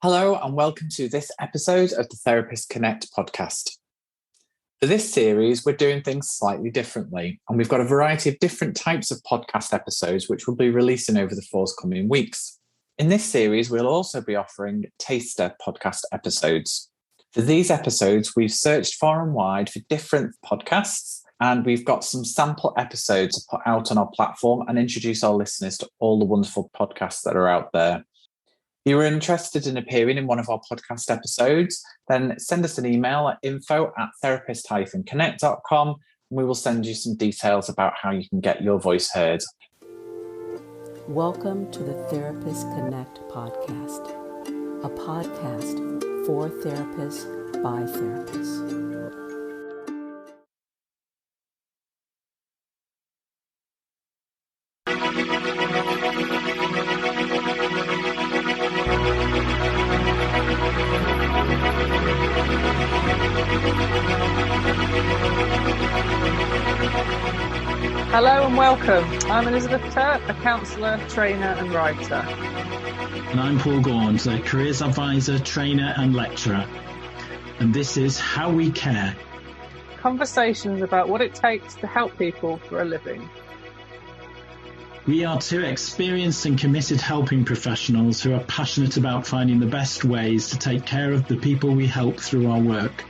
Hello and welcome to this episode of the Therapist Connect podcast. For this series, we're doing things slightly differently, and we've got a variety of different types of podcast episodes which we'll be releasing over the forthcoming weeks. In this series, we'll also be offering taster podcast episodes. For these episodes, we've searched far and wide for different podcasts, and we've got some sample episodes to put out on our platform and introduce our listeners to all the wonderful podcasts that are out there. If you are interested in appearing in one of our podcast episodes, then send us an email at info@therapist-connect.com and we will send you some details about how you can get your voice heard. Welcome to the Therapist Connect podcast, a podcast for therapists by therapists. Hello and welcome. I'm Elizabeth Turp, a counsellor, trainer and writer. And I'm Paul Gaunt, a careers advisor, trainer and lecturer. And this is How We Care. Conversations about what it takes to help people for a living. We are two experienced and committed helping professionals who are passionate about finding the best ways to take care of the people we help through our work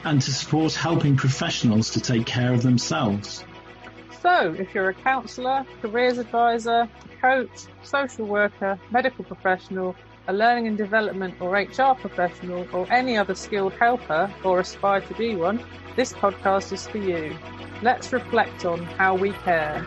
and to support helping professionals to take care of themselves. So, if you're a counsellor, careers advisor, coach, social worker, medical professional, a learning and development or HR professional, or any other skilled helper or aspire to be one, this podcast is for you. Let's reflect on how we care.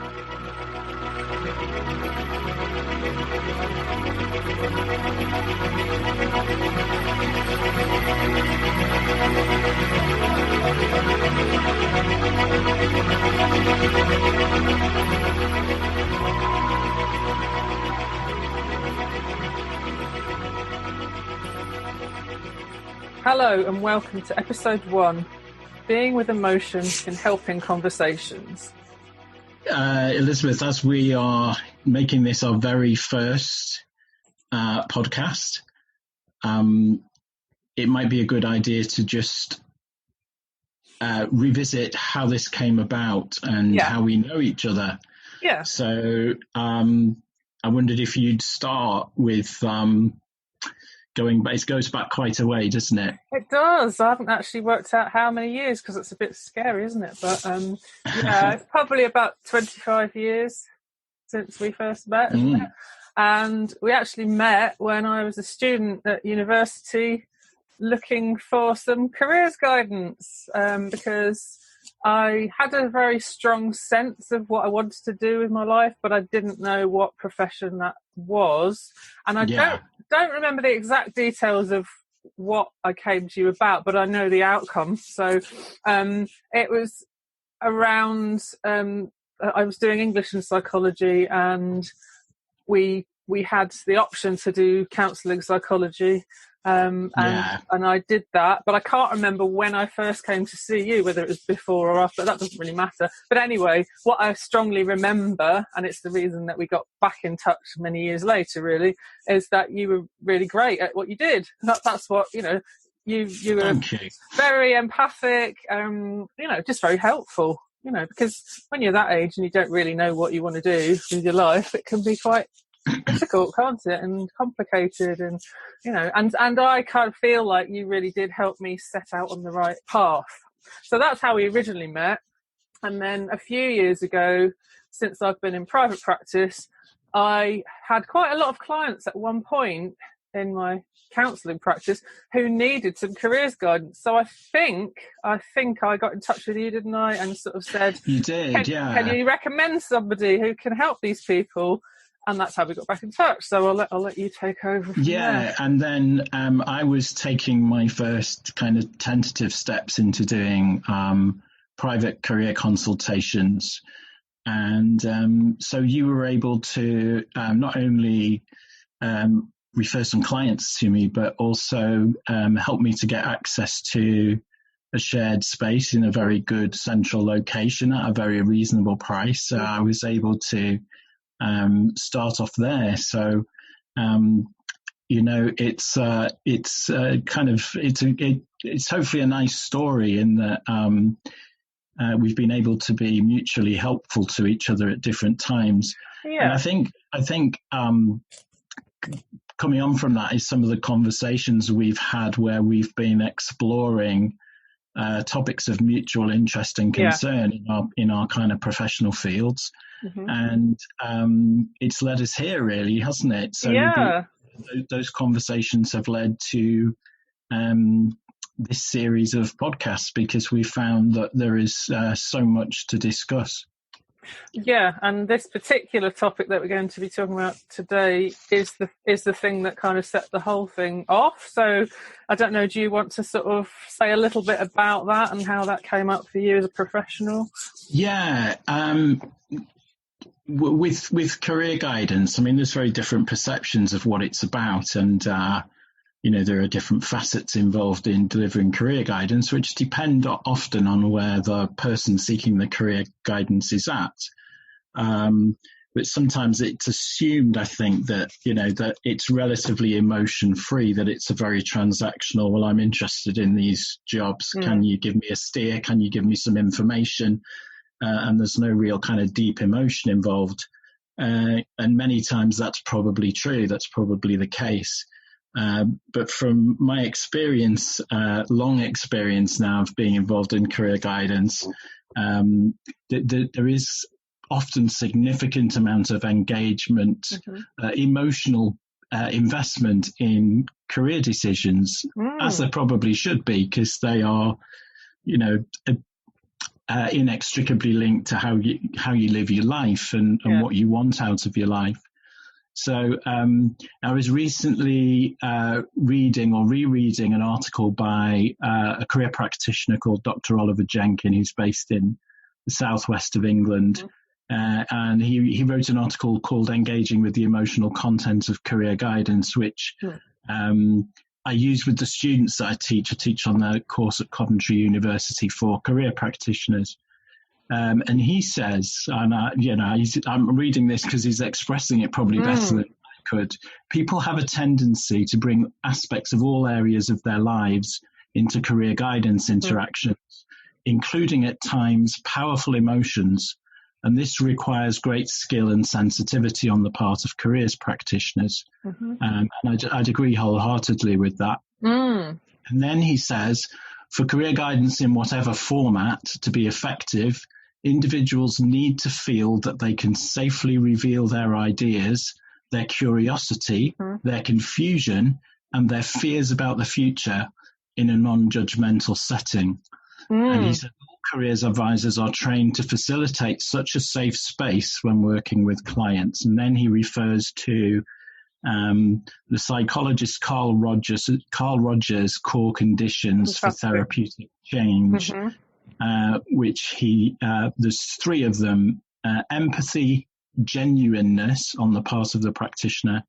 Hello and welcome to episode 1, Being with Emotion in Helping Conversations. Elizabeth, as we are making this our very first podcast, it might be a good idea to just revisit how this came about and how we know each other. Yeah. So I wondered if you'd start with going back. It goes back quite a way, doesn't it? It does. I haven't actually worked out how many years because it's a bit scary, isn't it? But yeah, it's probably about 25 years since we first met, isn't it? And we actually met when I was a student at university looking for some careers guidance because I had a very strong sense of what I wanted to do with my life, but I didn't know what profession that was. And I don't remember the exact details of what I came to you about, but I know the outcome. So it was around, I was doing English and psychology, and we had the option to do counselling psychology. And I did that, but I can't remember when I first came to see you, whether it was before or after. That doesn't really matter. But anyway, what I strongly remember, and it's the reason that we got back in touch many years later, really, is that you were really great at what you did. That's what, you know, you were very empathic, just very helpful, because when you're that age and you don't really know what you want to do with your life, it can be quite difficult, can't it, and complicated, and and I kind of feel like you really did help me set out on the right path. So that's how we originally met. And then a few years ago, since I've been in private practice, I had quite a lot of clients at one point in my counselling practice who needed some careers guidance. So I think I got in touch with you, didn't I, and sort of said, you did, can you recommend somebody who can help these people? And that's how we got back in touch. So I'll let you take over from there. And then I was taking my first kind of tentative steps into doing private career consultations. And so you were able to not only refer some clients to me, but also help me to get access to a shared space in a very good central location at a very reasonable price. So I was able to start off there. So it's hopefully a nice story in that we've been able to be mutually helpful to each other at different times. Yeah. And I think coming on from that is some of the conversations we've had where we've been exploring topics of mutual interest and concern in our kind of professional fields. And it's led us here, really, hasn't it? So those conversations have led to this series of podcasts, because we found that there is so much to discuss. Yeah, and this particular topic that we're going to be talking about today is the thing that kind of set the whole thing off. So I don't know, do you want to sort of say a little bit about that and how that came up for you as a professional? Yeah, with career guidance, I mean, there's very different perceptions of what it's about, and there are different facets involved in delivering career guidance, which depend often on where the person seeking the career guidance is at. But sometimes it's assumed, I think, that, that it's relatively emotion free, that it's a very transactional, well, I'm interested in these jobs. Can you give me a steer? Can you give me some information? And there's no real kind of deep emotion involved. And many times that's probably true. That's probably the case. But from my experience, long experience now of being involved in career guidance, there is often significant amount of engagement, emotional investment in career decisions, as there probably should be, because they are, inextricably linked to how you live your life and what you want out of your life. So I was recently reading or rereading an article by a career practitioner called Dr. Oliver Jenkin, who's based in the southwest of England. And he wrote an article called Engaging with the Emotional Content of Career Guidance, which I use with the students that I teach. I teach on the course at Coventry University for career practitioners. And he says, and I'm reading this because he's expressing it probably better than I could. People have a tendency to bring aspects of all areas of their lives into career guidance interactions, including at times powerful emotions. And this requires great skill and sensitivity on the part of careers practitioners. And I'd agree wholeheartedly with that. And then he says, for career guidance in whatever format to be effective, individuals need to feel that they can safely reveal their ideas, their curiosity, their confusion, and their fears about the future in a non-judgmental setting. And he said all careers advisors are trained to facilitate such a safe space when working with clients. And then he refers to the psychologist Carl Rogers' core conditions for therapeutic change, which there's three of them: empathy, genuineness on the part of the practitioner,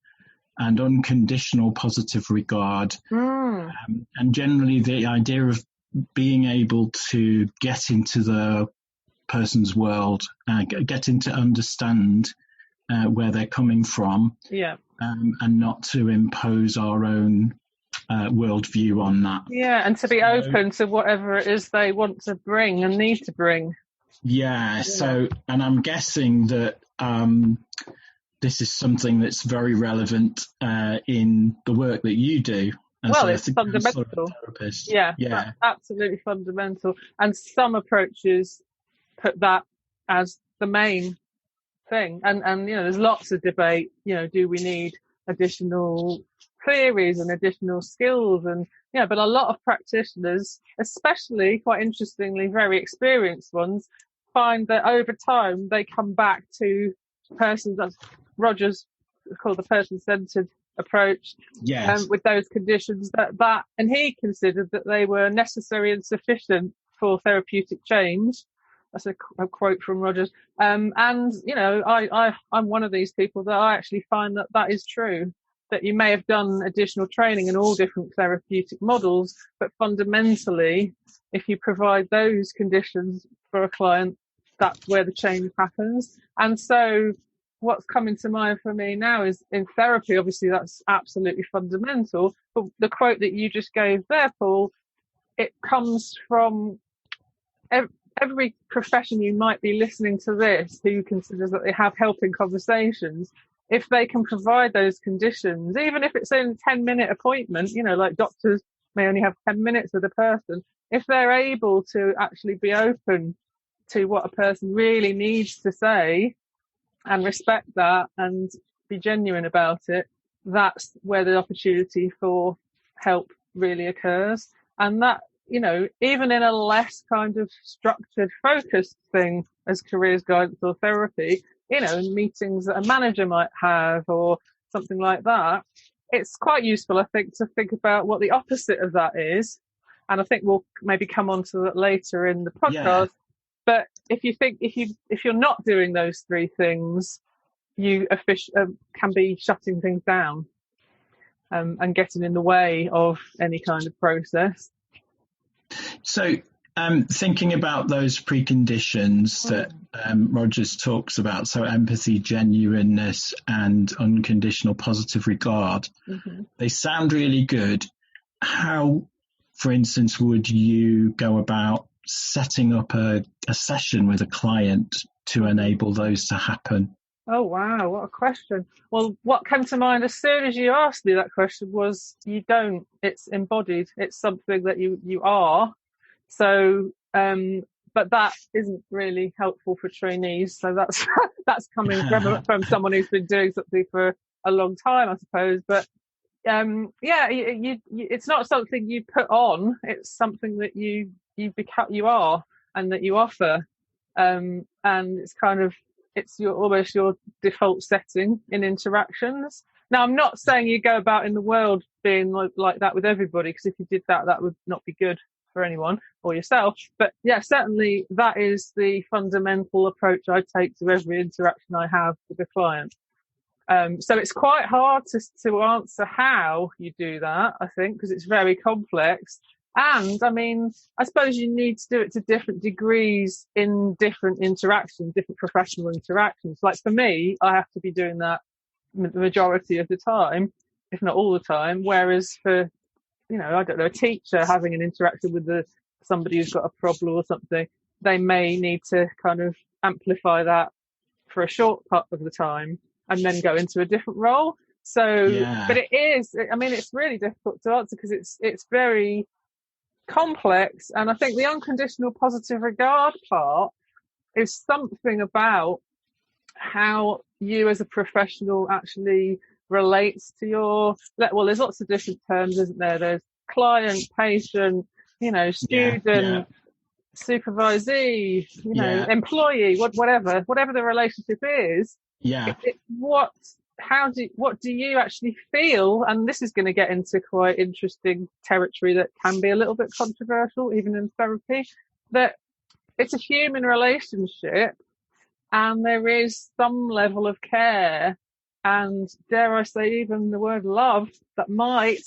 and unconditional positive regard. And generally the idea of being able to get into the person's world, getting to understand where they're coming from, and not to impose our own worldview on that. Yeah, and to be open to whatever it is they want to bring and need to bring. Yeah, so, and I'm guessing that this is something that's very relevant in the work that you do. It's fundamental. Therapist. Yeah, absolutely fundamental. And some approaches put that as the main thing. And there's lots of debate. Do we need additional theories and additional skills? And but a lot of practitioners, especially quite interestingly, very experienced ones, find that over time they come back to persons, as Rogers called the person-centered approach, with those conditions that and he considered that they were necessary and sufficient for therapeutic change. That's a quote from Rogers. I'm one of these people that I actually find that is true, that you may have done additional training in all different therapeutic models, but fundamentally, if you provide those conditions for a client, that's where the change happens. And so what's coming to mind for me now is in therapy, obviously that's absolutely fundamental. But the quote that you just gave there, Paul, it comes from every profession. You might be listening to this who considers that they have helping conversations. If they can provide those conditions, even if it's in a 10-minute appointment, like doctors may only have 10 minutes with a person, if they're able to actually be open to what a person really needs to say and respect that and be genuine about it, that's where the opportunity for help really occurs. And that, even in a less kind of structured, focused thing as careers guidance or therapy, meetings that a manager might have or something like that, it's quite useful, I think, to think about what the opposite of that is. And I think we'll maybe come on to that later in the podcast. Yeah. But if you're not doing those three things, you can be shutting things down and getting in the way of any kind of process. So thinking about those preconditions that Rogers talks about, so empathy, genuineness, and unconditional positive regard, they sound really good. How, for instance, would you go about setting up a session with a client to enable those to happen? Oh, wow, what a question. Well, what came to mind as soon as you asked me that question was you don't. It's embodied. It's something that you are. So, but that isn't really helpful for trainees. So that's coming from someone who's been doing something for a long time, I suppose. But it's not something you put on. It's something that you are and that you offer. And it's kind of, it's almost your default setting in interactions. Now, I'm not saying you go about in the world being like that with everybody, because if you did that, that would not be good for anyone or yourself. But yeah, certainly that is the fundamental approach I take to every interaction I have with a client. So it's quite hard to answer how you do that, I think, because it's very complex. And I mean, I suppose you need to do it to different degrees in different interactions, different professional interactions. Like for me, I have to be doing that the majority of the time, if not all the time. Whereas for, I don't know, a teacher having an interaction with somebody who's got a problem or something, they may need to kind of amplify that for a short part of the time and then go into a different role. So, But it's really difficult to answer because it's very complex. And I think the unconditional positive regard part is something about how you as a professional actually relates to there's lots of different terms, isn't there? There's client, patient, student, supervisee, employee, whatever the relationship is. What do you actually feel? And this is going to get into quite interesting territory that can be a little bit controversial, even in therapy, that it's a human relationship and there is some level of care and, dare I say, even the word love that might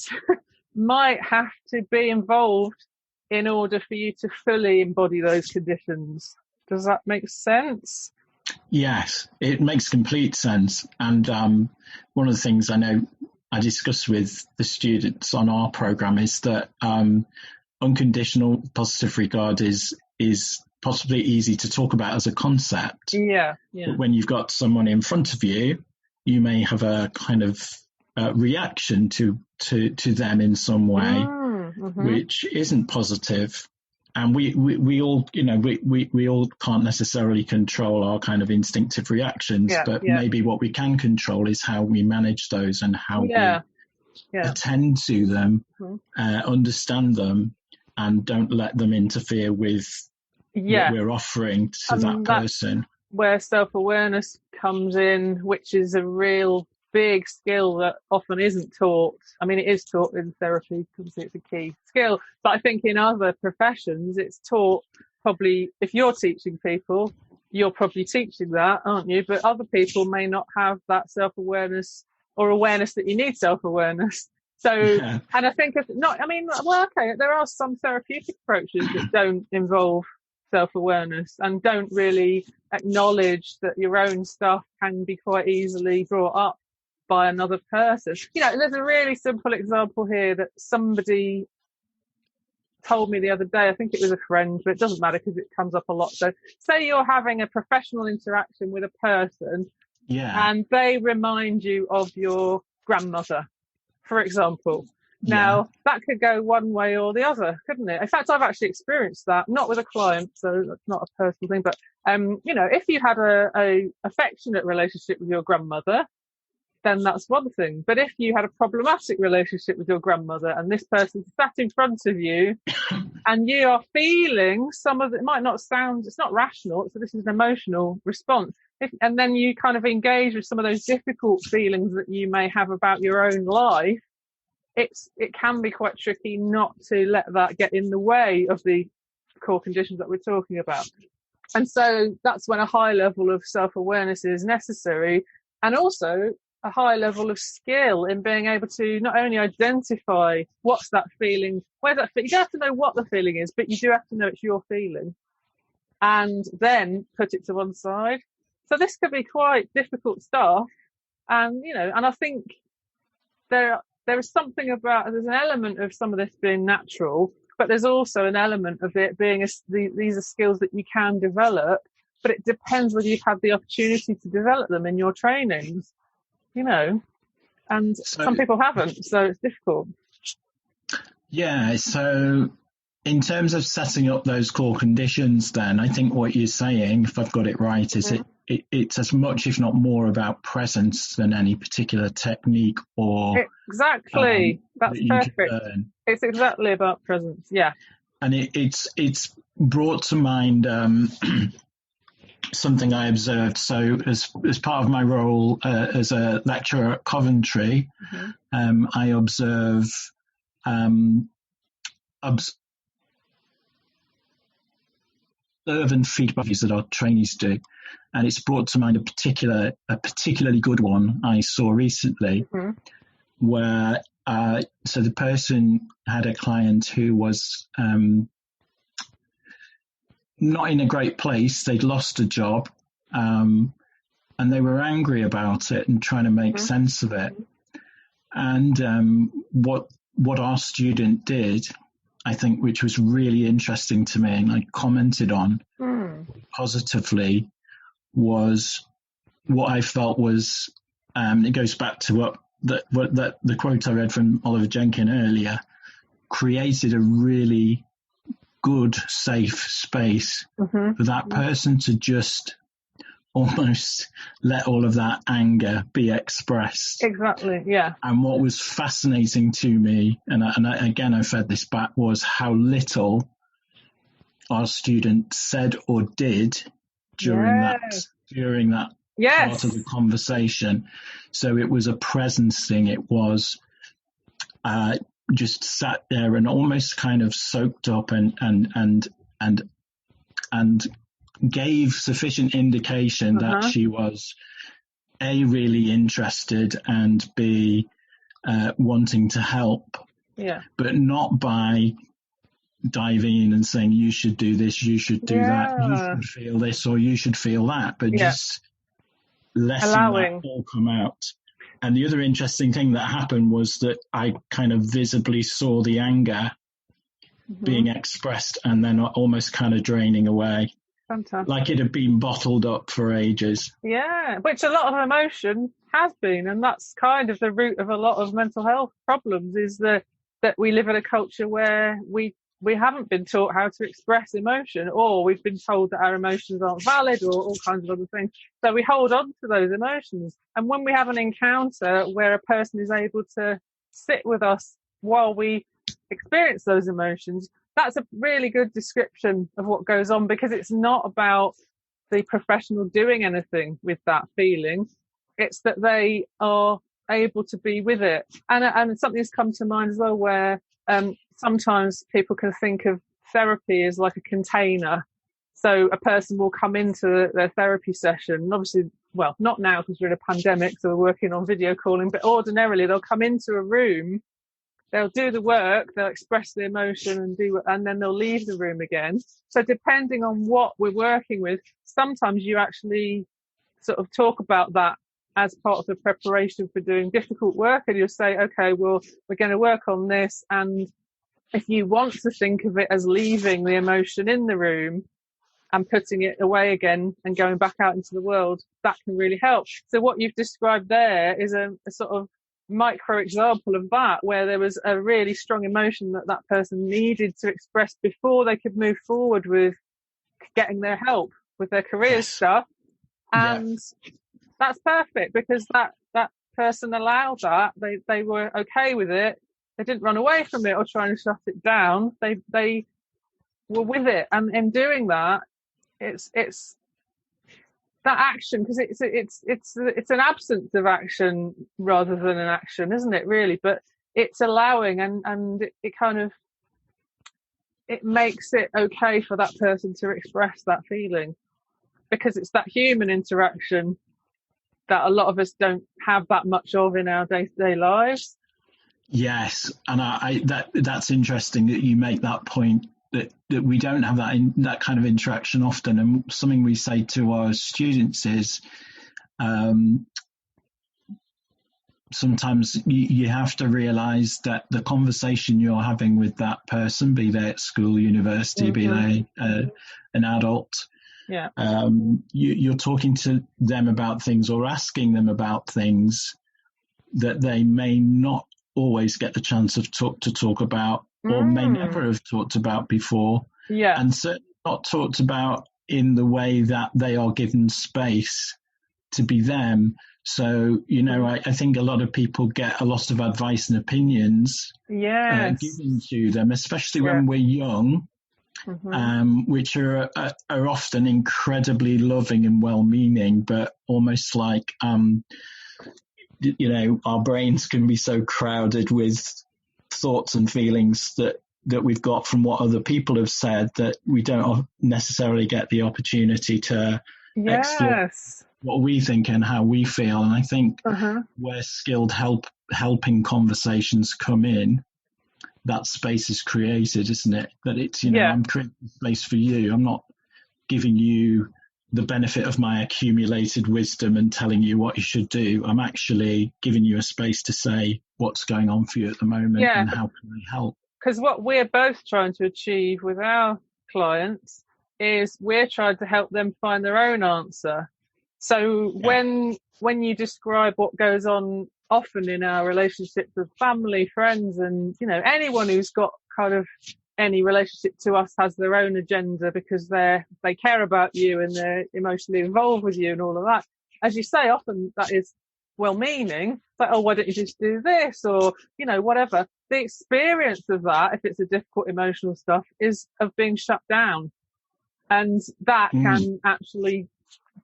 have to be involved in order for you to fully embody those conditions. Does that make sense? Yes, it makes complete sense. And one of the things I know I discuss with the students on our program is that unconditional positive regard is possibly easy to talk about as a concept. Yeah. But when you've got someone in front of you, you may have a kind of reaction to them in some way, which isn't positive. And we all, we all can't necessarily control our kind of instinctive reactions, but maybe what we can control is how we manage those and how we attend to them, understand them, and don't let them interfere with what we're offering to that person. Where self-awareness comes in, which is a real big skill that often isn't taught. I mean, it is taught in therapy because it's a key skill, but I think in other professions it's taught. Probably if you're teaching people, you're probably teaching that, aren't you? But other people may not have that self-awareness or awareness that you need self-awareness. So, and I think there are some therapeutic approaches that don't involve self-awareness and don't really acknowledge that your own stuff can be quite easily brought up by another person. There's a really simple example here that somebody told me the other day. I think it was a friend, but it doesn't matter because it comes up a lot. So say you're having a professional interaction with a person, and they remind you of your grandmother, for example. Now, that could go one way or the other, couldn't it? In fact, I've actually experienced that, not with a client, so that's not a personal thing, but, if you had a affectionate relationship with your grandmother, then that's one thing. But if you had a problematic relationship with your grandmother and this person sat in front of you and you are feeling some of it, might not sound, it's not rational, so this is an emotional response. And then you kind of engage with some of those difficult feelings that you may have about your own life, it can be quite tricky not to let that get in the way of the core conditions that we're talking about. And so that's when a high level of self-awareness is necessary, and also a high level of skill in being able to not only identify what's that feeling, where's that feeling. You don't have to know what the feeling is, but you do have to know it's your feeling, and then put it to one side. So this could be quite difficult stuff, and and I think there is something about, there's an element of some of this being natural, but there's also an element of it being these are skills that you can develop, but it depends whether you've had the opportunity to develop them in your trainings, and some people haven't, so it's difficult. Yeah, so in terms of setting up those core conditions, then I think what you're saying, if I've got it right, is it's as much, if not more, about presence than any particular technique or exactly. That's that perfect. It's exactly about presence. Yeah, and it's brought to mind something I observed. So as part of my role as a lecturer at Coventry, I observe and feedback that our trainees do, and it's brought to mind a particularly good one I saw recently, where so the person had a client who was not in a great place. They'd lost a job, and they were angry about it and trying to make sense of it. And what our student did, I think, which was really interesting to me and I commented on positively, was what I felt was, it goes back to what the quote I read from Oliver Jenkyn earlier, created a really good, safe space for that person to just almost let all of that anger be expressed. Exactly, yeah. And what was fascinating to me, and again I fed this back, was how little our student said or did during that part of the conversation. So it was a presence thing. It was just sat there and almost kind of soaked up and gave sufficient indication that she was A, really interested, and B, wanting to help, but not by diving in and saying you should do this, you should do that, you should feel this or you should feel that, but just letting that all come out. And the other interesting thing that happened was that I kind of visibly saw the anger being expressed and then almost kind of draining away. Fantastic. Like it had been bottled up for ages. Yeah, which a lot of emotion has been, and that's kind of the root of a lot of mental health problems, is that we live in a culture where we haven't been taught how to express emotion, or we've been told that our emotions aren't valid, or all kinds of other things. So we hold on to those emotions. And when we have an encounter where a person is able to sit with us while we experience those emotions, that's a really good description of what goes on, because it's not about the professional doing anything with that feeling. It's that they are able to be with it. And something's come to mind as well, where sometimes people can think of therapy as like a container. So a person will come into their therapy session, and obviously, well, not now because we're in a pandemic, so we're working on video calling, but ordinarily they'll come into a room they'll do the work, they'll express the emotion and then they'll leave the room again. So depending on what we're working with, sometimes you actually sort of talk about that as part of the preparation for doing difficult work, and you'll say, okay, well, we're going to work on this, and if you want to think of it as leaving the emotion in the room and putting it away again and going back out into the world, that can really help. So what you've described there is a sort of micro example of that, where there was a really strong emotion that person needed to express before they could move forward with getting their help with their career stuff. And that's perfect, because that person allowed that. They were okay with it. They didn't run away from it or try and shut it down. They were with it, and in doing that, it's that action, because it's an absence of action rather than an action, isn't it? Really, but it's allowing, and it kind of it makes it okay for that person to express that feeling, because it's that human interaction that a lot of us don't have that much of in our day-to-day lives. Yes, and that's interesting that you make that point, that we don't have that kind of interaction often. And something we say to our students is sometimes you have to realise that the conversation you're having with that person, be they at school, university, be they an adult, you're talking to them about things or asking them about things that they may not always get the chance of to talk about, or may never have talked about before, and certainly not talked about in the way that they are given space to be them. So, I think a lot of people get a lot of advice and opinions given to them, especially when we're young, which are often incredibly loving and well-meaning, but almost like our brains can be so crowded with thoughts and feelings that we've got from what other people have said, that we don't necessarily get the opportunity to explore what we think and how we feel. And I think where skilled helping conversations come in, that space is created, isn't it? That it's, I'm creating a space for you. I'm not giving you the benefit of my accumulated wisdom and telling you what you should do. I'm actually giving you a space to say what's going on for you at the moment and how can I help. Because what we're both trying to achieve with our clients is we're trying to help them find their own answer. So when you describe what goes on often in our relationships with family, friends, and anyone who's got kind of any relationship to us has their own agenda, because they care about you and they're emotionally involved with you and all of that. As you say, often that is well-meaning, but why don't you just do this, or whatever. The experience of that, if it's a difficult emotional stuff, is of being shut down, and that can actually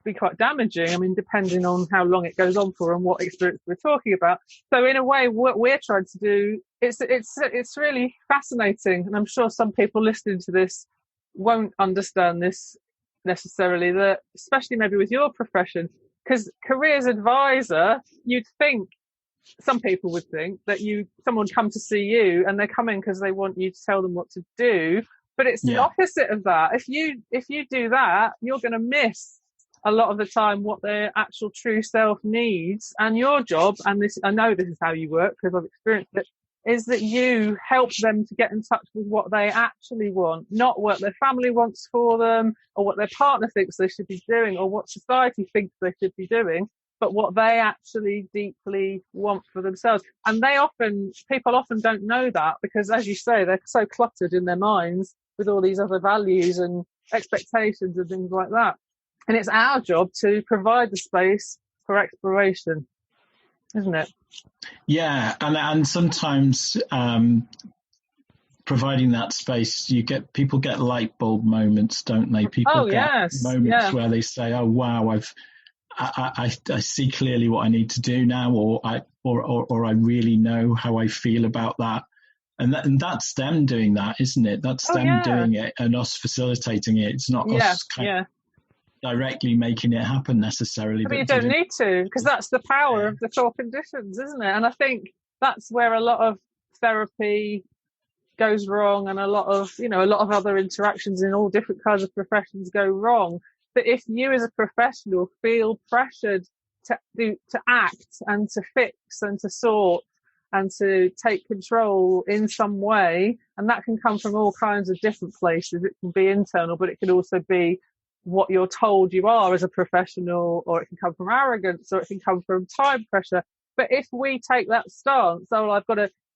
be quite damaging. I mean, depending on how long it goes on for and what experience we're talking about. So in a way, what we're trying to do, it's really fascinating, and I'm sure some people listening to this won't understand this necessarily, that especially maybe with your profession, because careers advisor, some people would think that someone come to see you and they're coming because they want you to tell them what to do, but it's the opposite of that. If you do that, you're going to miss a lot of the time what their actual true self needs. And your job, and this, I know this is how you work because I've experienced it, is that you help them to get in touch with what they actually want, not what their family wants for them, or what their partner thinks they should be doing, or what society thinks they should be doing, but what they actually deeply want for themselves. And people often don't know that, because, as you say, they're so cluttered in their minds with all these other values and expectations and things like that. And it's our job to provide the space for exploration, isn't it? Yeah, and sometimes providing that space, people get light bulb moments, don't they? People get moments where they say, "Oh wow, I see clearly what I need to do now," or I really know how I feel about that. And that's them doing that, isn't it? That's them doing it and us facilitating it. It's not us directly making it happen necessarily. But you don't need to, because that's the power of the core conditions, isn't it? And I think that's where a lot of therapy goes wrong, and a lot of other interactions in all different kinds of professions go wrong. But if you as a professional feel pressured to act and to fix and to sort and to take control in some way, and that can come from all kinds of different places. It can be internal, but it can also be what you're told you are as a professional, or it can come from arrogance, or it can come from time pressure. But if we take that stance,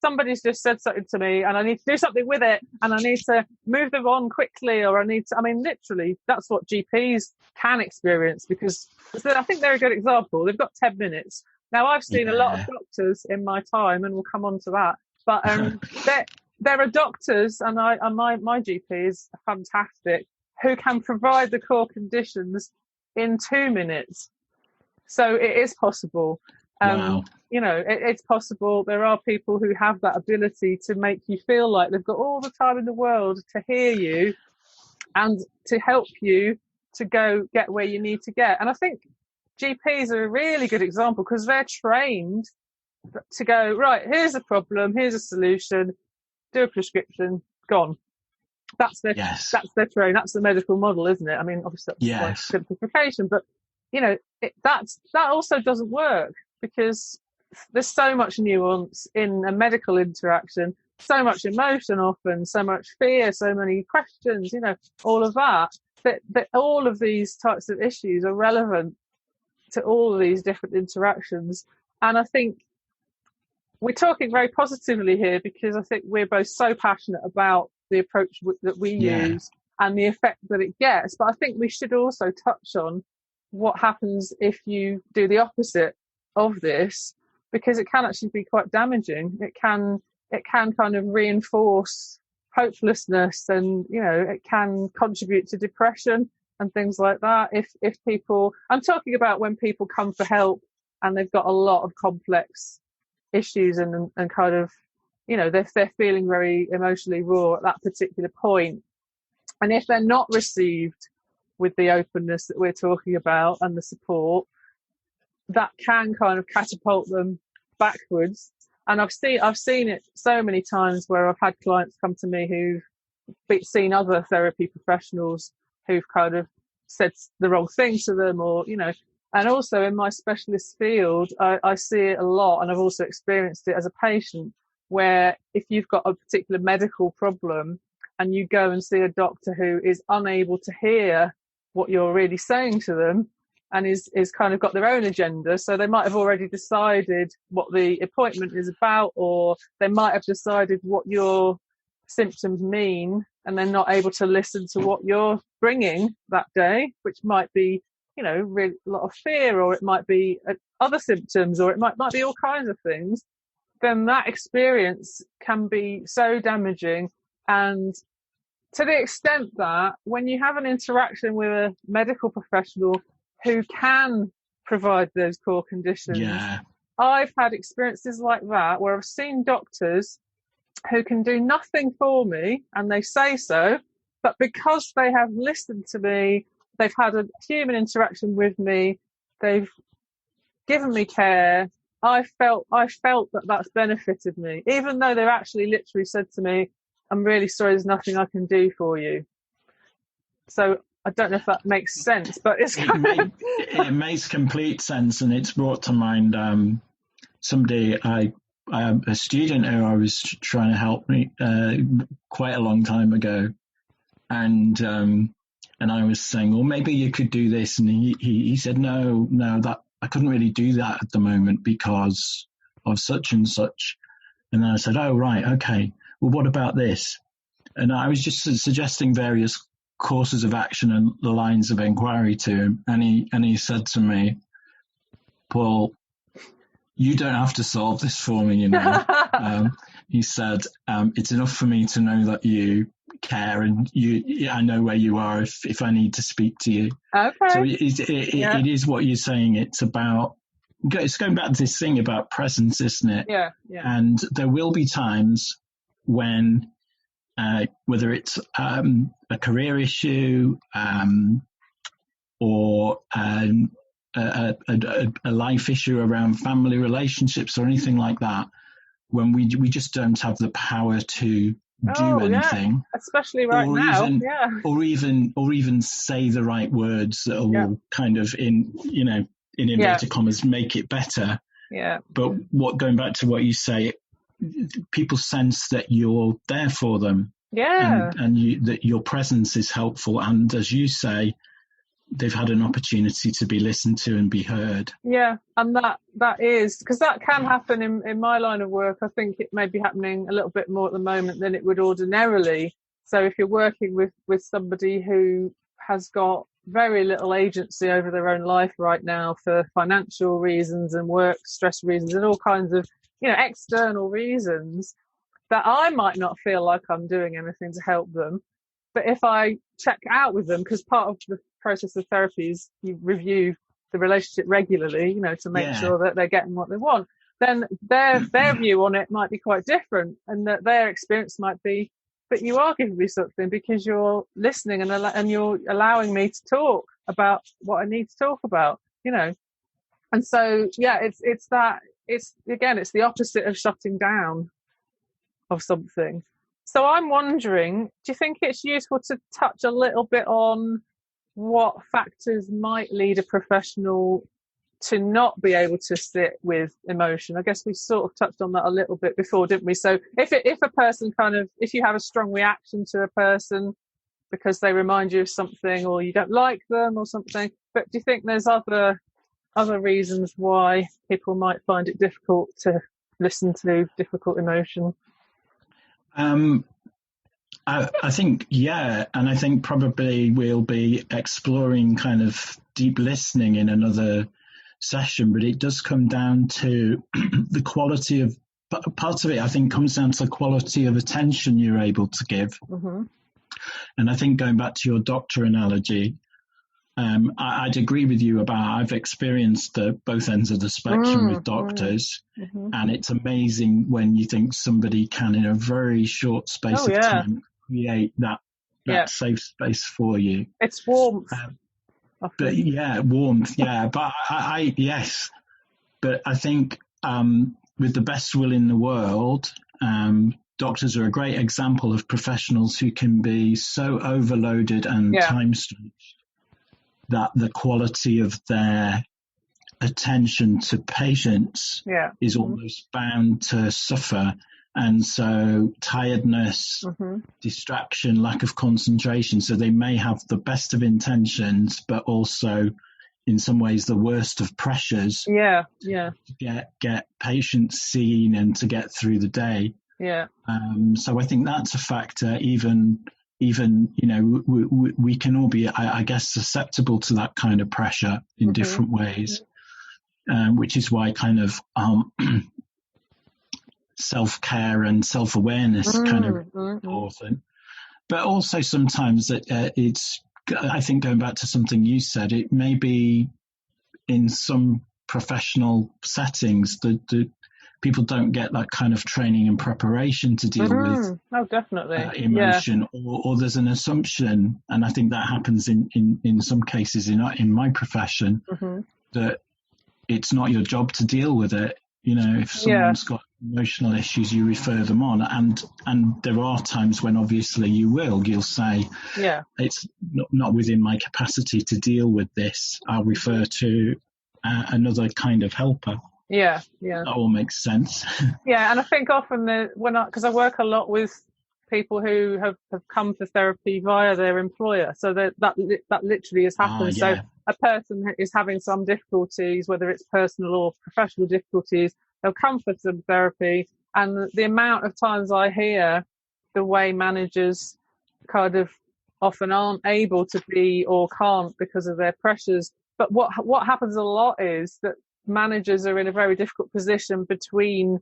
somebody's just said something to me and I need to do something with it, and I need to move them on quickly, or literally, that's what GPs can experience, because I think they're a good example. They've got 10 minutes. Now, I've seen a lot of doctors in my time, and we'll come on to that, but there are doctors, and my GP is fantastic, who can provide the core conditions in 2 minutes. So it is possible. Wow. It's possible. There are people who have that ability to make you feel like they've got all the time in the world to hear you and to help you to go get where you need to get. And I think GPs are a really good example, because they're trained to go, right, here's a problem, here's a solution, do a prescription, gone. That's their training. That's the medical model, isn't it? I mean, obviously that's like simplification, but that also doesn't work, because there's so much nuance in a medical interaction, so much emotion often, so much fear, so many questions, all of that all of these types of issues are relevant to all of these different interactions. And I think we're talking very positively here, because I think we're both so passionate about the approach that we use and the effect that it gets. But I think we should also touch on what happens if you do the opposite of this, because it can actually be quite damaging. It can kind of reinforce hopelessness, and it can contribute to depression and things like that. If people, I'm talking about when people come for help and they've got a lot of complex issues and kind of, they're feeling very emotionally raw at that particular point, and if they're not received with the openness that we're talking about and the support, that can kind of catapult them backwards. And I've seen it so many times where I've had clients come to me who've seen other therapy professionals who've kind of said the wrong thing to them, or and also in my specialist field, I see it a lot, and I've also experienced it as a patient, where if you've got a particular medical problem and you go and see a doctor who is unable to hear what you're really saying to them, and is kind of got their own agenda. So they might have already decided what the appointment is about, or they might have decided what your symptoms mean, and they're not able to listen to what you're bringing that day, which might be, really a lot of fear, or it might be other symptoms, or it might be all kinds of things. Then that experience can be so damaging. And to the extent that when you have an interaction with a medical professional who can provide those core conditions, I've had experiences like that where I've seen doctors who can do nothing for me, and they say so, but because they have listened to me, they've had a human interaction with me, they've given me care, I felt that that's benefited me, even though they've actually literally said to me, I'm really sorry, there's nothing I can do for you. So I don't know if that makes sense, but it makes complete sense, and it's brought to mind somebody, a student who I was trying to help me quite a long time ago, and I was saying, well, maybe you could do this, and he said, no, that I couldn't really do that at the moment because of such and such. And then I said, oh right, okay, well, what about this? And I was just suggesting various courses of action and the lines of inquiry to him, and he said to me, Paul, you don't have to solve this for me, he said, it's enough for me to know that you care, and I know where you are if I need to speak to you. Okay. So it is what you're saying. It's going back to this thing about presence, isn't it? Yeah. And there will be times when whether it's a career issue or a life issue around family relationships or anything like that, when we just don't have the power to do anything, especially right now, or even say the right words that will kind of in inverted commas make it better. But going back to what you say, people sense that you're there for them, and that your presence is helpful, and as you say, they've had an opportunity to be listened to and be heard. And that is, because that can happen in my line of work. I think it may be happening a little bit more at the moment than it would ordinarily. So if you're working with somebody who has got very little agency over their own life right now for financial reasons and work stress reasons and all kinds of external reasons, that I might not feel like I'm doing anything to help them. But if I check out with them, because part of the process of therapy is you review the relationship regularly, to make sure that they're getting what they want, then their view on it might be quite different, and that their experience might be, but you are giving me something because you're listening and you're allowing me to talk about what I need to talk about, And so, it's the opposite of shutting down of something. So I'm wondering, do you think it's useful to touch a little bit on what factors might lead a professional to not be able to sit with emotion? I guess we sort of touched on that a little bit before, didn't we? So if a person if you have a strong reaction to a person because they remind you of something, or you don't like them or something, but do you think there's other reasons why people might find it difficult to listen to difficult emotion? I think, and I think probably we'll be exploring kind of deep listening in another session, but it does come down to the quality of, part of it I think comes down to the quality of attention you're able to give. Mm-hmm. And I think going back to your doctor analogy, I'd agree with you I've experienced both ends of the spectrum with doctors, and it's amazing when you think somebody can, in a very short space of time, create that safe space for you. It's warmth. But warmth, but but I think with the best will in the world, doctors are a great example of professionals who can be so overloaded and time stretched that the quality of their attention to patients is almost bound to suffer. And so tiredness, distraction, lack of concentration. So they may have the best of intentions, but also in some ways the worst of pressures. To get patients seen and to get through the day. So I think that's a factor. Even we can all be, I guess, susceptible to that kind of pressure in different ways, which is why kind of self-care and self-awareness kind of important. But also sometimes it's, I think, going back to something you said, it may be in some professional settings that people don't get that kind of training and preparation to deal with emotion, or there's an assumption, and I think that happens in some cases in my profession, that it's not your job to deal with it. If someone's got emotional issues, you refer them on, and there are times when obviously you'll say, it's not within my capacity to deal with this, I'll refer to another kind of helper. That all makes sense. And I think often because I work a lot with people who have come for therapy via their employer, so that literally has happened. So a person is having some difficulties, whether it's personal or professional difficulties, they'll come for some therapy, and the amount of times I hear the way managers kind of often aren't able to be, or can't because of their pressures. But what happens a lot is that managers are in a very difficult position between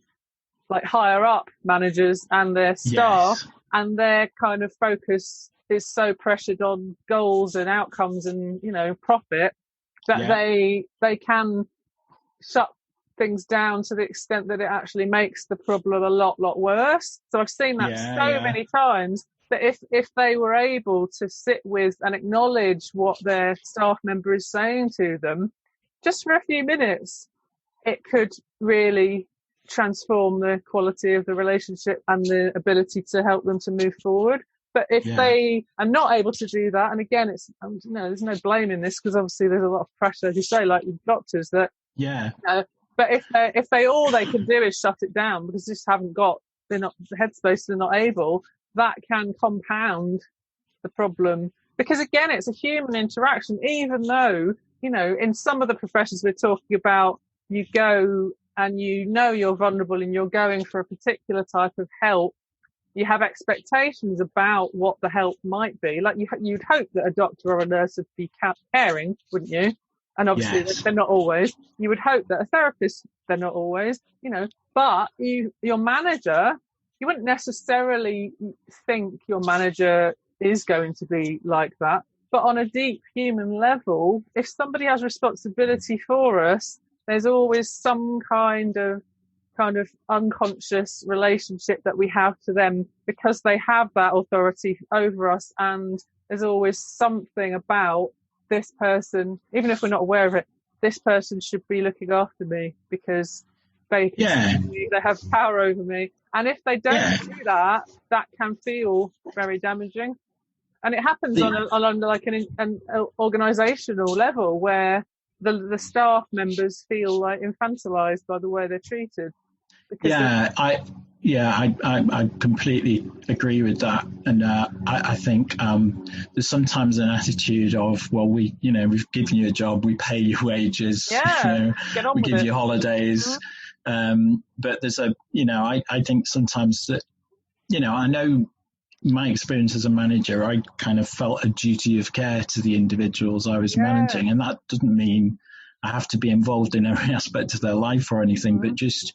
like higher up managers and their staff, and their kind of focus is so pressured on goals and outcomes and profit that they can shut things down to the extent that it actually makes the problem a lot worse. So I've seen that many times, that if they were able to sit with and acknowledge what their staff member is saying to them just for a few minutes, it could really transform the quality of the relationship and the ability to help them to move forward. But if they are not able to do that, and again, it's there's no blame in this, because obviously there's a lot of pressure, as you say, like with doctors, that but if they all they can do is shut it down because they just they're not the headspace, they're not able, that can compound the problem. Because again, it's a human interaction, even though, in some of the professions we're talking about, you go and you're vulnerable and you're going for a particular type of help, you have expectations about what the help might be. Like you'd hope that a doctor or a nurse would be caring, wouldn't you? And obviously they're not always. You would hope that a therapist, they're not always, but your manager, you wouldn't necessarily think your manager is going to be like that. But on a deep human level, if somebody has responsibility for us, there's always some kind of unconscious relationship that we have to them because they have that authority over us. And there's always something about this person, even if we're not aware of it, this person should be looking after me because they have power over me. And if they don't do that, that can feel very damaging. And it happens on like an organisational level where the staff members feel like infantilized by the way they're treated. I completely agree with that, and I think there's sometimes an attitude of, well, we've given you a job, we pay you wages, we give you holidays, but there's I think sometimes that I know my experience as a manager, I kind of felt a duty of care to the individuals I was managing, and that doesn't mean I have to be involved in every aspect of their life or anything, but just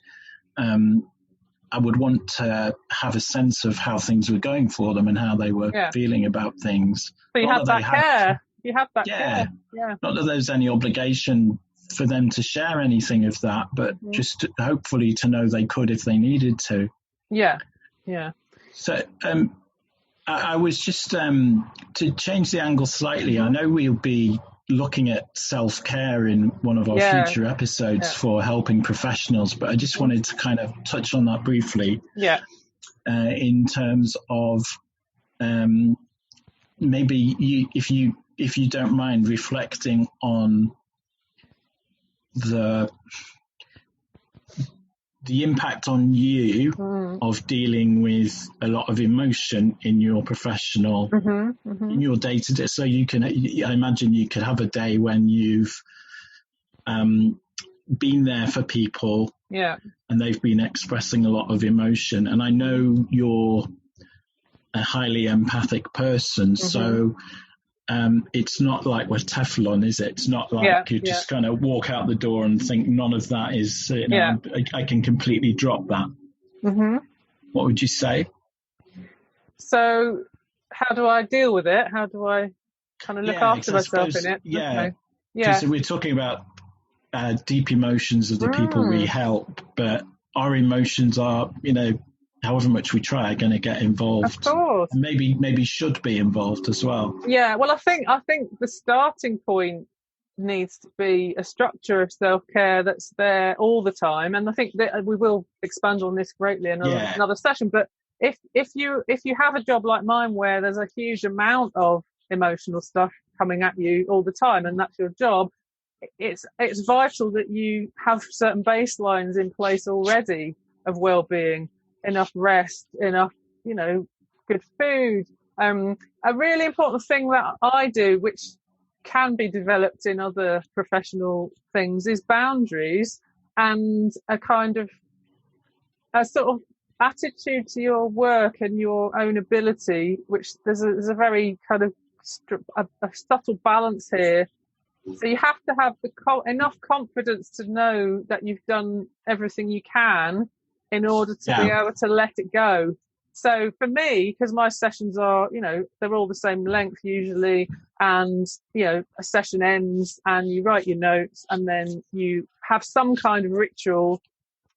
I would want to have a sense of how things were going for them and how they were feeling about things. So you have that care. You have that care. Yeah. Not that there's any obligation for them to share anything of that, but just hopefully to know they could if they needed to. Yeah. Yeah. So I was just to change the angle slightly. I know we'll be looking at self-care in one of our future episodes for helping professionals, but I just wanted to kind of touch on that briefly. In terms of maybe if you don't mind reflecting on the impact on you of dealing with a lot of emotion in your professional, in your day-to-day. So I imagine you could have a day when you've been there for people and they've been expressing a lot of emotion. And I know you're a highly empathic person, so it's not like with Teflon, is it? It's not like you just kind of walk out the door and think none of that is, I can completely drop that. What would you say? So how do I deal with it? How do I kind of look after myself in it? Because we're talking about deep emotions of the people we help, but our emotions are, however much we try, are going to get involved. Of course. And maybe should be involved as well. Yeah, well, I think the starting point needs to be a structure of self-care that's there all the time. And I think that we will expand on this greatly in another session. But if you have a job like mine where there's a huge amount of emotional stuff coming at you all the time, and that's your job, it's vital that you have certain baselines in place already of well-being. Enough rest, enough, good food. A really important thing that I do, which can be developed in other professional things, is boundaries and a sort of attitude to your work and your own ability, which there's a very kind of a subtle balance here. So you have to have enough confidence to know that you've done everything you can in order to be able to let it go. So for me, because my sessions are, they're all the same length usually, and, a session ends and you write your notes and then you have some kind of ritual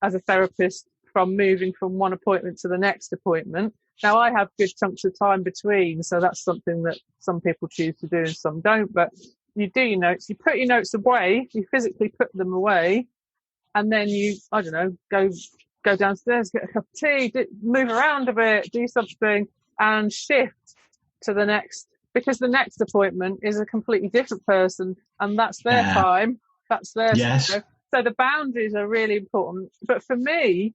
as a therapist from moving from one appointment to the next appointment. Now, I have good chunks of time between, so that's something that some people choose to do and some don't, but you do your notes, you put your notes away, you physically put them away, and then you, go go downstairs, get a cup of tea, move around a bit, do something, and shift to the next, because the next appointment is a completely different person, and that's their time, that's their yes. So the boundaries are really important. But for me,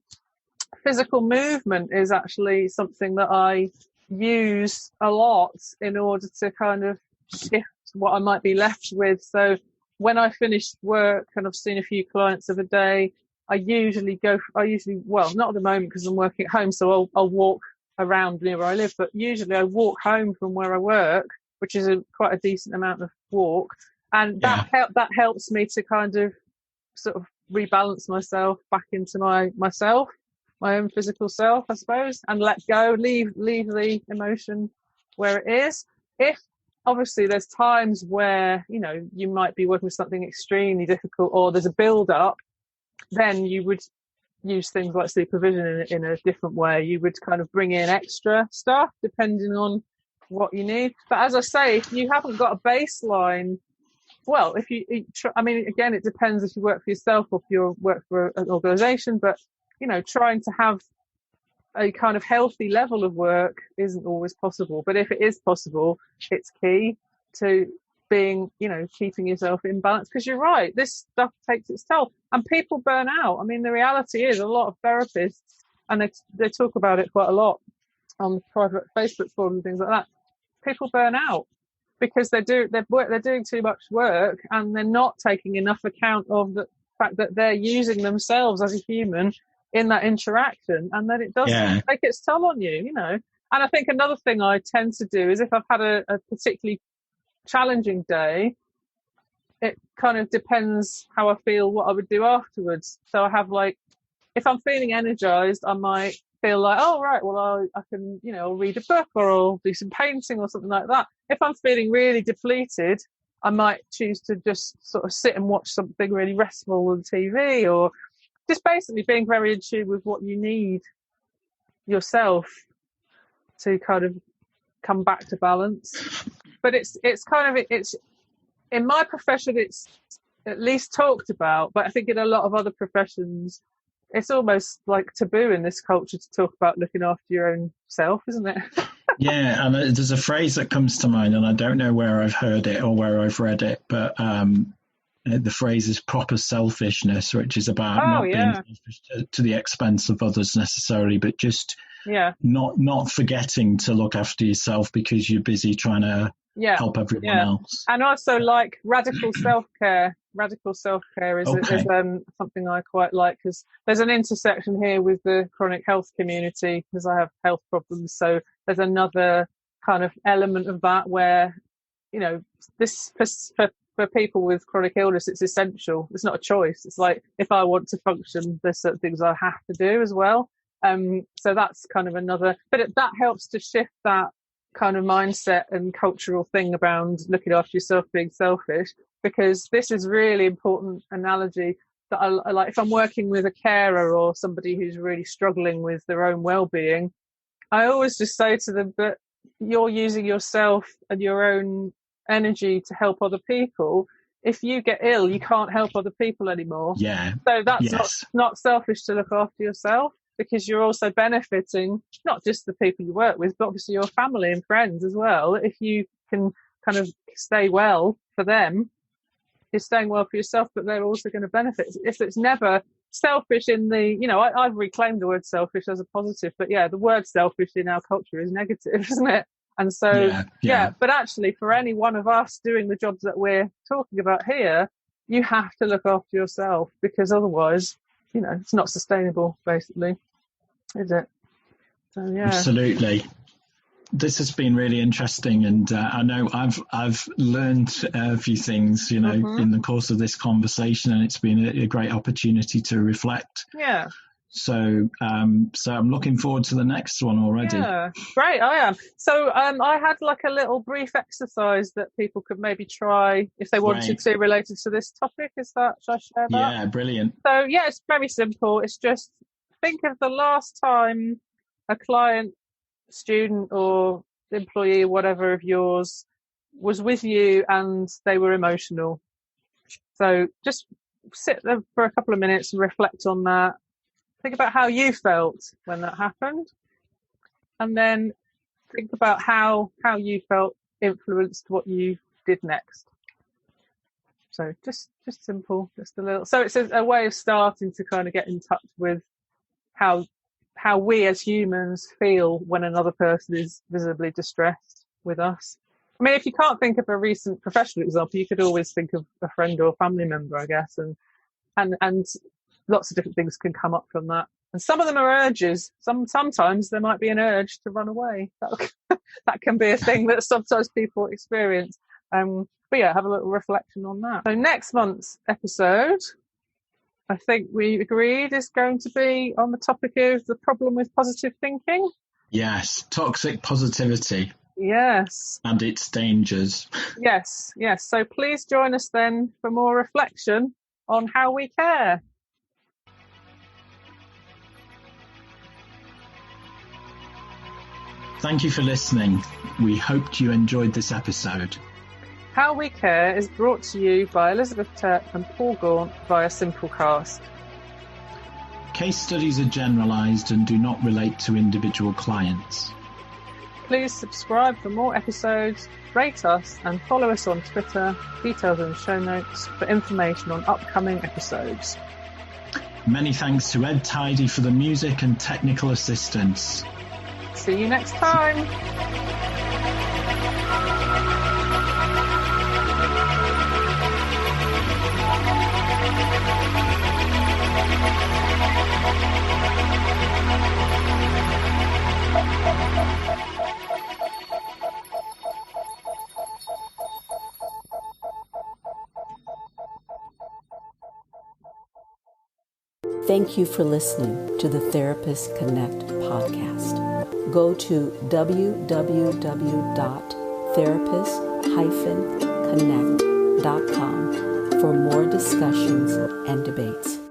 physical movement is actually something that I use a lot in order to kind of shift what I might be left with. So when I finish work and I've seen a few clients of a day, I usually, well, not at the moment because I'm working at home, so I'll walk around near where I live, but usually I walk home from where I work, which is quite a decent amount of walk. And that helps me to kind of sort of rebalance myself back into my own physical self, I suppose, and let go, leave the emotion where it is. If obviously there's times where, you know, you might be working with something extremely difficult or there's a build up, then you would use things like supervision in a different way. You would kind of bring in extra stuff depending on what you need. But as I say, if you haven't got a baseline, well, if you I mean, again, it depends if you work for yourself or if you work for an organisation, but, you know, trying to have a kind of healthy level of work isn't always possible. But if it is possible, it's key to being, you know, keeping yourself in balance, because you're right, this stuff takes its toll and people burn out. I mean, the reality is a lot of therapists, and they talk about it quite a lot on private Facebook forums and things like that, people burn out because they're doing too much work and they're not taking enough account of the fact that they're using themselves as a human in that interaction, and then it does take its toll on you, you know. And I think another thing I tend to do is if I've had a particularly challenging day, it kind of depends how I feel, what I would do afterwards. So I have, like, if I'm feeling energized, I might feel like, oh, right, well, I can, you know, I'll read a book or I'll do some painting or something like that. If I'm feeling really depleted, I might choose to just sort of sit and watch something really restful on TV, or just basically being very in tune with what you need yourself to kind of come back to balance. But it's in my profession, it's at least talked about, but I think in a lot of other professions, it's almost like taboo in this culture to talk about looking after your own self, isn't it? Yeah, and there's a phrase that comes to mind, and I don't know where I've heard it or where I've read it, but the phrase is proper selfishness, which is about not being selfish to the expense of others necessarily, but just not forgetting to look after yourself because you're busy trying to help everyone else. And also, like, radical self-care. Radical self-care is something I quite like, because there's an intersection here with the chronic health community, because I have health problems. So there's another kind of element of that where, you know, this for people with chronic illness, it's essential. It's not a choice. It's like, if I want to function, there's certain things I have to do as well. So that's kind of another, but that helps to shift that kind of mindset and cultural thing around looking after yourself, being selfish, because this is really important analogy that I like. If I'm working with a carer or somebody who's really struggling with their own well-being, I always just say to them, but you're using yourself and your own energy to help other people. If you get ill, you can't help other people anymore. So that's not selfish to look after yourself, because you're also benefiting not just the people you work with, but obviously your family and friends as well. If you can kind of stay well for them, you're staying well for yourself, but they're also going to benefit. If it's never selfish in the, you know, I've reclaimed the word selfish as a positive, but the word selfish in our culture is negative, isn't it? And so, but actually for any one of us doing the jobs that we're talking about here, you have to look after yourself, because otherwise, you know, it's not sustainable, basically, is it? So, Absolutely. This has been really interesting, and I know I've learned a few things, you know, in the course of this conversation, and it's been a great opportunity to reflect. Yeah. So I'm looking forward to the next one already. Yeah, great. I am. So I had like a little brief exercise that people could maybe try if they wanted to, related to this topic. Should I share that? Yeah, brilliant. So it's very simple. It's just think of the last time a client, student or employee, whatever of yours, was with you and they were emotional. So just sit there for a couple of minutes and reflect on that. think about how you felt when that happened, and then think about how you felt influenced what you did next. So just simple, just a little. So it's a way of starting to kind of get in touch with how we as humans feel when another person is visibly distressed with us. I mean, if you can't think of a recent professional example, you could always think of a friend or family member, I guess, and lots of different things can come up from that. And some of them are urges. Sometimes there might be an urge to run away. That can be a thing that sometimes people experience. But yeah, have a little reflection on that. So next month's episode, I think we agreed, is going to be on the topic of the problem with positive thinking. Yes, toxic positivity. Yes. And its dangers. Yes. So please join us then for more reflection on how we care. Thank you for listening. We hoped you enjoyed this episode. How We Care is brought to you by Elizabeth Turp and Paul Gaunt via Simplecast. Case studies are generalised and do not relate to individual clients. Please subscribe for more episodes, rate us and follow us on Twitter, details in the show notes, for information on upcoming episodes. Many thanks to Ed Tidy for the music and technical assistance. See you next time. Thank you for listening to the Therapist Connect podcast. Go to www.therapist-connect.com for more discussions and debates.